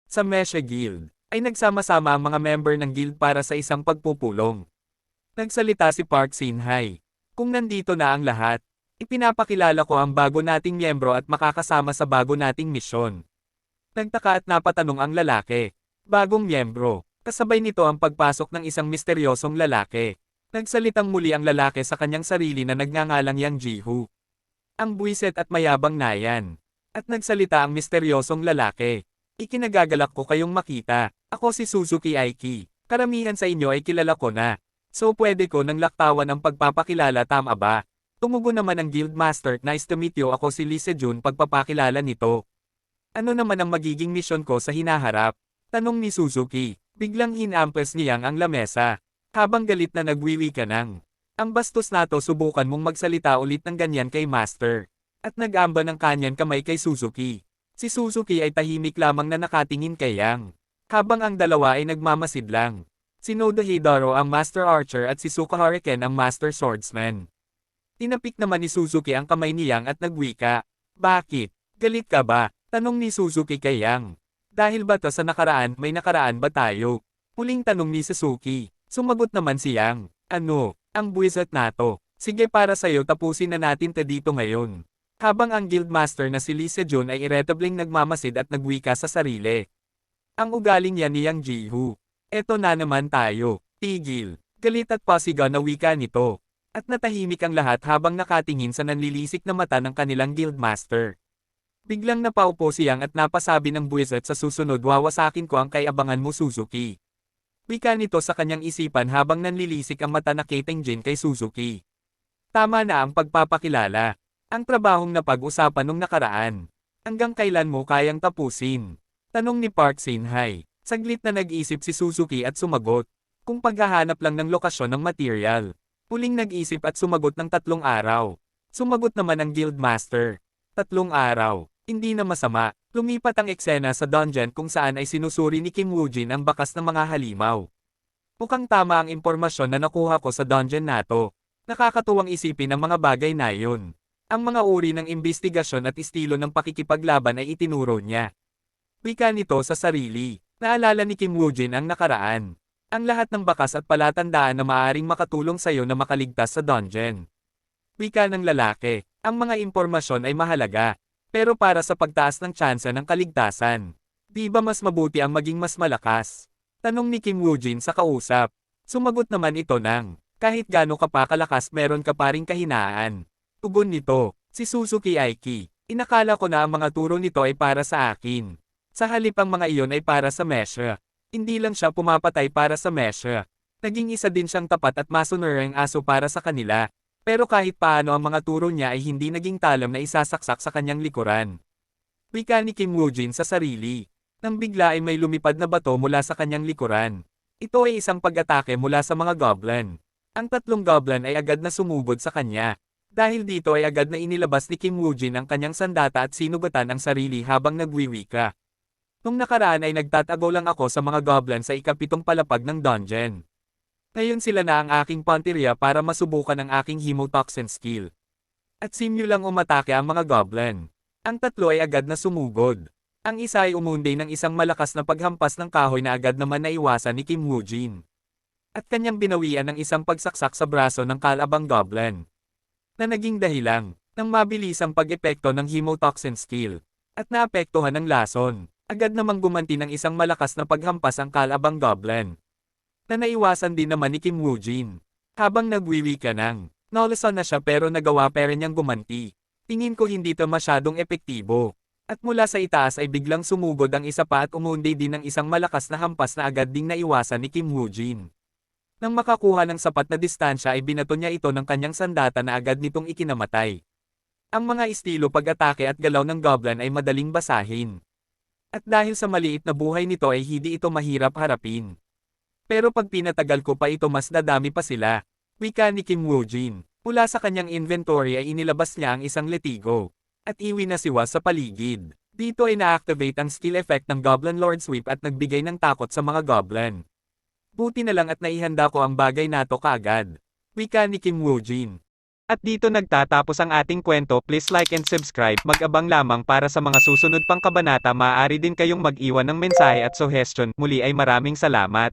Sa Mesha Guild, ay nagsama-sama ang mga member ng guild para sa isang pagpupulong. Nagsalita si Park Shin-hye. Kung nandito na ang lahat, ipinapakilala ko ang bago nating miyembro at makakasama sa bago nating misyon. Nagtaka at napatanong ang lalaki. Bagong miyembro. Kasabay nito ang pagpasok ng isang misteryosong lalaki. Nagsalitang muli ang lalaki sa kanyang sarili na nagngangalang Yang Ji-hoo. Ang buwiset at mayabang na yan. At nagsalita ang misteryosong lalaki. Ikinagagalak ko kayong makita. Ako si Suzuki Aiki. Karamihan sa inyo ay kilala ko na. So pwede ko nang laktawan ang pagpapakilala, tama ba? Tumugon naman ang Guildmaster. Nice to meet you, ako si Lee Se-jun, pagpapakilala nito. Ano naman ang magiging misyon ko sa hinaharap? Tanong ni Suzuki. Biglang hinampes niyang ang lamesa. Habang galit na nagwiwi ka nang. Ang bastos nato, subukan mong magsalita ulit ng ganyan kay Master. At nag-amba ng kanyang kamay kay Suzuki. Si Suzuki ay tahimik lamang na nakatingin kay Yang. Habang ang dalawa ay nagmamasid lang. Si Noda Hidaro ang Master Archer at si Suka Hurricane ang Master Swordsman. Tinapik naman ni Suzuki ang kamay ni Yang at nagwika. Bakit? Galit ka ba? Tanong ni Suzuki kay Yang. Dahil ba to sa nakaraan, may nakaraan ba tayo? Huling tanong ni Suzuki. Sumagot naman si Yang. Ano? Ang buwiset nato. Sige, para sa'yo, tapusin na natin dito ngayon. Habang ang Guildmaster na si Lee Se-jun ay irritabling nagmamasid at nagwika sa sarili. Ang ugaling yan ni Yang Ji-hoo. Eto na naman tayo. Tigil. Galit at pasigaw na wika nito. At natahimik ang lahat habang nakatingin sa nanlilisik na mata ng kanilang Guildmaster. Biglang napaupo si Yang at napasabi ng buwiset, sa susunod wawasakin ko ang kay-abangan mo, Suzuki. Wika nito sa kanyang isipan habang nanlilisik ang mata na Katenjin kay Suzuki. Tama na ang pagpapakilala. Ang trabahong napag-usapan nung nakaraan. Hanggang kailan mo kayang tapusin? Tanong ni Park Shin-hye. Saglit na nag-isip si Suzuki at sumagot. Kung paghahanap lang ng lokasyon ng material. Huling nag-isip at sumagot ng 3 araw. Sumagot naman ang Guildmaster. 3 araw. Hindi na masama. Lumipat ang eksena sa dungeon kung saan ay sinusuri ni Kim Woo-jin ang bakas ng mga halimaw. Mukhang tama ang impormasyon na nakuha ko sa dungeon nato. Nakakatuwang isipin ang mga bagay na yun. Ang mga uri ng imbestigasyon at estilo ng pakikipaglaban ay itinuro niya. Wika nito sa sarili. Naalala ni Kim Woo-jin ang nakaraan. Ang lahat ng bakas at palatandaan na maaaring makatulong sa'yo na makaligtas sa dungeon. Wika ng lalaki. Ang mga impormasyon ay mahalaga. Pero para sa pagtaas ng tsansa ng kaligtasan, di ba mas mabuti ang maging mas malakas? Tanong ni Kim Woo-jin sa kausap. Sumagot naman ito ng, kahit gaano ka pa kalakas meron ka pa ring kahinaan. Tugon nito, si Suzuki Aiki. Inakala ko na ang mga turo nito ay para sa akin. Sa halip ang mga iyon ay para sa Mesha. Hindi lang siya pumapatay para sa Mesha. Naging isa din siyang tapat at masunurang aso para sa kanila. Pero kahit paano ang mga turo niya ay hindi naging talam na isasaksak sa kanyang likuran. Wika ni Kim Woo-jin sa sarili. Nang bigla ay may lumipad na bato mula sa kanyang likuran. Ito ay isang pag-atake mula sa mga goblin. Ang 3 goblin ay agad na sumugod sa kanya. Dahil dito ay agad na inilabas ni Kim Woo-jin ang kanyang sandata at sinugatan ang sarili habang nagwiwika. Nung nakaraan ay nagtatago lang ako sa mga goblin sa ika-7 palapag ng dungeon. Ngayon sila na ang aking pantirya para masubukan ang aking hemotoxin skill. At simulang umatake ang mga goblin. Ang 3 ay agad na sumugod. Ang isa ay umunday ng isang malakas na paghampas ng kahoy na agad naman naiwasan ni Kim Woo-jin. At kanyang binawian ng isang pagsaksak sa braso ng kalabang goblin. Na naging dahilan ng mabilisang pag-epekto ng hemotoxin skill. At naapektuhan ng lason. Agad namang gumanti ng isang malakas na paghampas ang kalabang goblin. Na naiwasan din naman ni Kim Woo-jin. Habang nagwiwi ka nang, nalason na siya pero nagawa pa rin niyang gumanti. Tingin ko hindi to masyadong epektibo. At mula sa itaas ay biglang sumugod ang isa pa at umundi din ng isang malakas na hampas na agad ding naiwasan ni Kim Woo-jin. Nang makakuha ng sapat na distansya ay binato niya ito ng kanyang sandata na agad nitong ikinamatay. Ang mga estilo pag-atake at galaw ng goblin ay madaling basahin. At dahil sa maliit na buhay nito ay hindi ito mahirap harapin. Pero pag pinatagal ko pa ito mas dadami pa sila. Wika ni Kim Woo-jin. Mula sa kanyang inventory ay inilabas niya ang isang letigo. At iwi na siwa sa paligid. Dito ay na-activate ang skill effect ng Goblin Lord Sweep at nagbigay ng takot sa mga goblin. Buti na lang at naihanda ko ang bagay na to kaagad. Wika ni Kim Woo-jin. At dito nagtatapos ang ating kwento. Please like and subscribe. Mag-abang lamang para sa mga susunod pang kabanata. Maaari din kayong mag-iwan ng mensahe at suggestion. Muli ay maraming salamat.